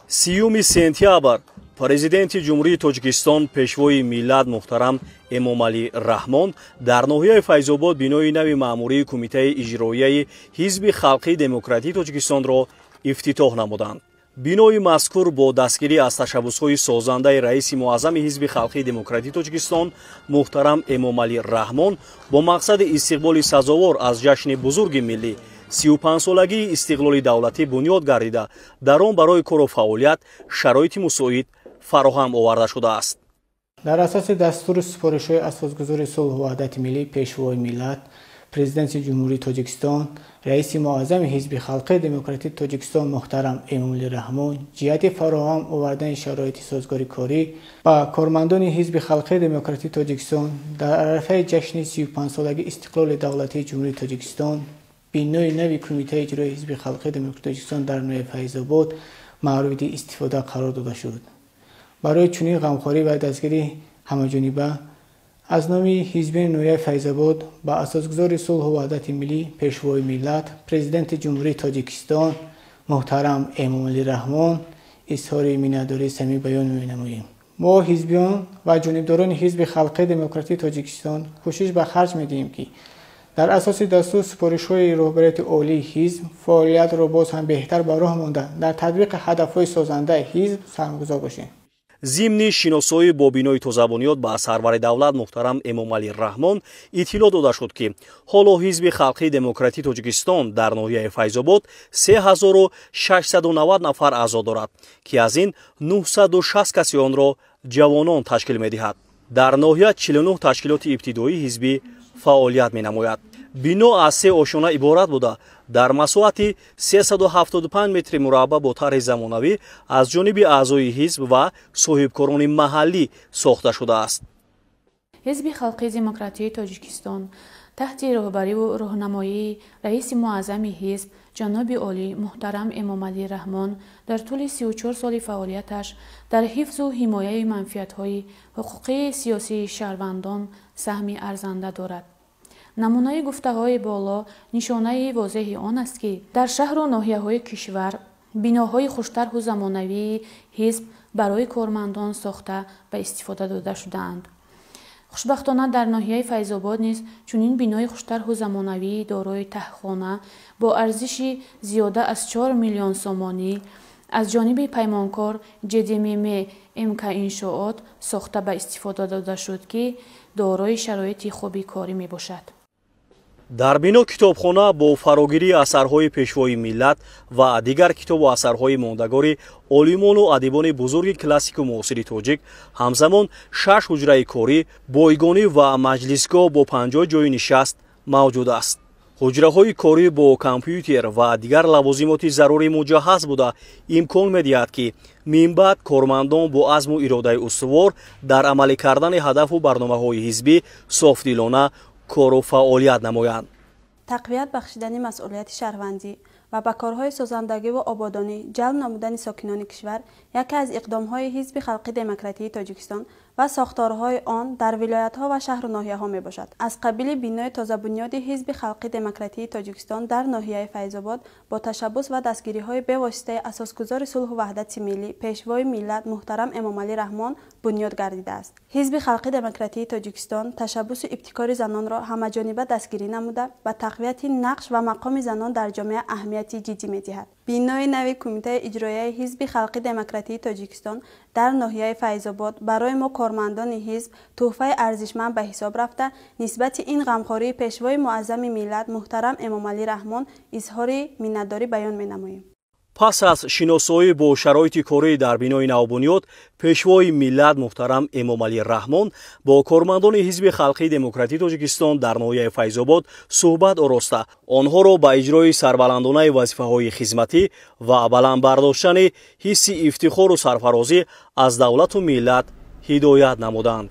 30 сентябр президенти ҷумҳурии Тоҷикистон пешвои миллат муҳтарам Эмомалӣ Раҳмон дар ноҳияи Файзобод бинои нави маъмурии Кумитаи иҷроияи Ҳизби Халқии Демократии Тоҷикистонро ифтитоҳ намуданд. бинои мазкур бо дастгирӣ аз ташаббусҳои созандаи раиси муаззами Ҳизби Халқии Демократии Тоҷикистон муҳтарам Эмомалӣ Раҳмон бо мақсади истиқболи сазовор аз ҷашни бузурги миллӣ 35-солагии истиқлоли давлатӣ бунёд гардида, дар он барои кору фаъолият шароити мусоид фароҳам оварда шудааст. дар асоси дастури супоришҳои асосгузори сулҳу ваҳдати миллӣ пешвои миллат, президенти ҷумҳурии Тоҷикистон, раиси муаззами Ҳизби Халқии Демократии Тоҷикистон муҳтарам Эмомалӣ Раҳмон ҷиҳати фароҳам овардани шароити созгори корӣ ба кормандони Ҳизби Халқии Демократии Тоҷикистон дар арафаи ҷашни 35-солагии истиқлоли давлатии ҷумҳурии Тоҷикистон бинои нави Кумитаи иҷроии Ҳизби Халқии Демократии Тоҷикистон дар ноҳияи Файзобод маъруди истифода қарор дода шуд. барои чунин ғамхорӣ ва дастгирии ҳамаҷониба аз номи ҳизбини ноҳияи Файзобод ба асосгузори сулҳу ваҳдати миллӣ пешвои миллат президенти ҷумҳурии Тоҷикистон муҳтарам Эмомалӣ Раҳмон изҳори миннатдории самимӣ баён менамоем. мо ҳизбиён ва ҷонибдорони Ҳизби Халқии Демократии Тоҷикистон кӯшиш ба харҷ медиҳем ки дар асоси дастур супоришҳои роҳбарияти олии ҳизб фаъолиятро боз ҳам беҳтар ба роҳ монда дар татбиқи ҳадафҳои созандаи ҳизб сармагузор бошем. зимни шиносоӣ бо бинои тозабунёд ба сарвари давлат муҳтарам Эмомалӣ Раҳмон иттилоъ дода шуд ки ҳоло Ҳизби Халқии Демократии Тоҷикистон дар ноҳияи Файзобод 3690 нафар аъзо дорад ки аз ин 960 каси онро ҷавонон ташкил медиҳад. дар ноҳия 49 ташкилоти ибтидоии ҳизбӣ фаъолият менамояд. бино аз 3 ошона иборат буда дар масоҳати 375 метри мурабба бо тарҳи замонавӣ аз ҷониби аъзои ҳизб ва соҳибкорони маҳаллӣ сохта шудааст. ҳизби халқии демократии Тоҷикистон таҳти роҳбариву роҳнамоии раиси муаззами ҳизб ҷаноби олӣ муҳтарам Эмомалӣ Раҳмон дар тӯли 34 соли фаъолияташ дар ҳифзу ҳимояи манфиатҳои ҳуқуқии сиёсии шаҳрвандон саҳми арзанда дорад. намунаи гуфтаҳои боло нишонаи возеҳи он аст ки дар шаҳру ноҳияҳои кишвар биноҳои хуштарҳу замонавии ҳизб барои кормандон сохта ба истифода дода шудаанд. хушбахтона дар ноҳияи Файзобод низ чунин бинои хуштарҳу замонавии дорои таҳхона бо арзиши зиёда аз 4 миллион сомонӣ аз ҷониби паймонкор ҷдмм МК иншоот сохта ба истифода дода шуд ки дорои шароити хуби корӣ мебошад. дар бино китобхона бо фарогирии асарҳои пешвои миллат ва дигар китобу асарҳои мондагори олимону адибони бузурги классику муосири тоҷик ҳамзамон 6 ҳуҷраи корӣ, бойгонӣ ва маҷлисгоҳ бо 50 ҷои нишаст мавҷуд аст. ҳуҷраҳои корӣ бо компютер ва дигар лавозимоти зарури муҷаҳҳаз буда имкон медиҳад ки минбаъд кормандон бо азму иродаи устувор дар амалӣ кардани ҳадафу барномаҳои ҳизбӣ софдилона кору фаъолият намоянд. тақвият бахшидани масъулияти шаҳрвандӣ ва ба корҳои созандагӣ ва ободонӣ ҷалб намудани сокинони кишвар яке аз иқдомҳои Ҳизби Халқии Демократии Тоҷикистон ва сохторҳои он дар вилоятҳо ва шаҳру ноҳияҳо мебошад. аз қабили бинои тозабунёди Ҳизби Халқии Демократии Тоҷикистон дар ноҳияи Файзобод бо ташаббус ва дастгириҳои бевоситаи асосгузори сулҳу ваҳдати миллӣ пешвои миллат муҳтарам Эмомалӣ Раҳмон бунёд гардидааст. Ҳизби Халқии Демократии Тоҷикистон ташаббуси ибтикори занонро ҳамаҷониба дастгирӣ намуда ба тақвияти нақш ва мақоми занон дар ҷомеа аҳамияти ҷиддӣ медиҳад. бинои нави Кумитаи иҷроияи Ҳизби Халқии Демократии Тоҷикистон дар ноҳияи Файзобод барои мо кормандони ҳизб тӯҳфаи арзишманд ба ҳисоб рафта нисбати ин ғамхории пешвои муаззами миллат муҳтарам Эмомалӣ Раҳмон изҳори миннатдорӣ баён менамоем. пас аз шиносоӣ бо шароити корӣ дар бинои навбунёд пешвои миллат муҳтарам Эмомалӣ Раҳмон бо кормандони Ҳизби Халқии Демократии Тоҷикистон дар ноҳияи Файзобод суҳбат ороста онҳоро ба иҷрои сарбаландонаи вазифаҳои хизматӣ ва баландбардоштани ҳисси ифтихору сарфарозӣ аз давлату миллат ҳидоят намуданд.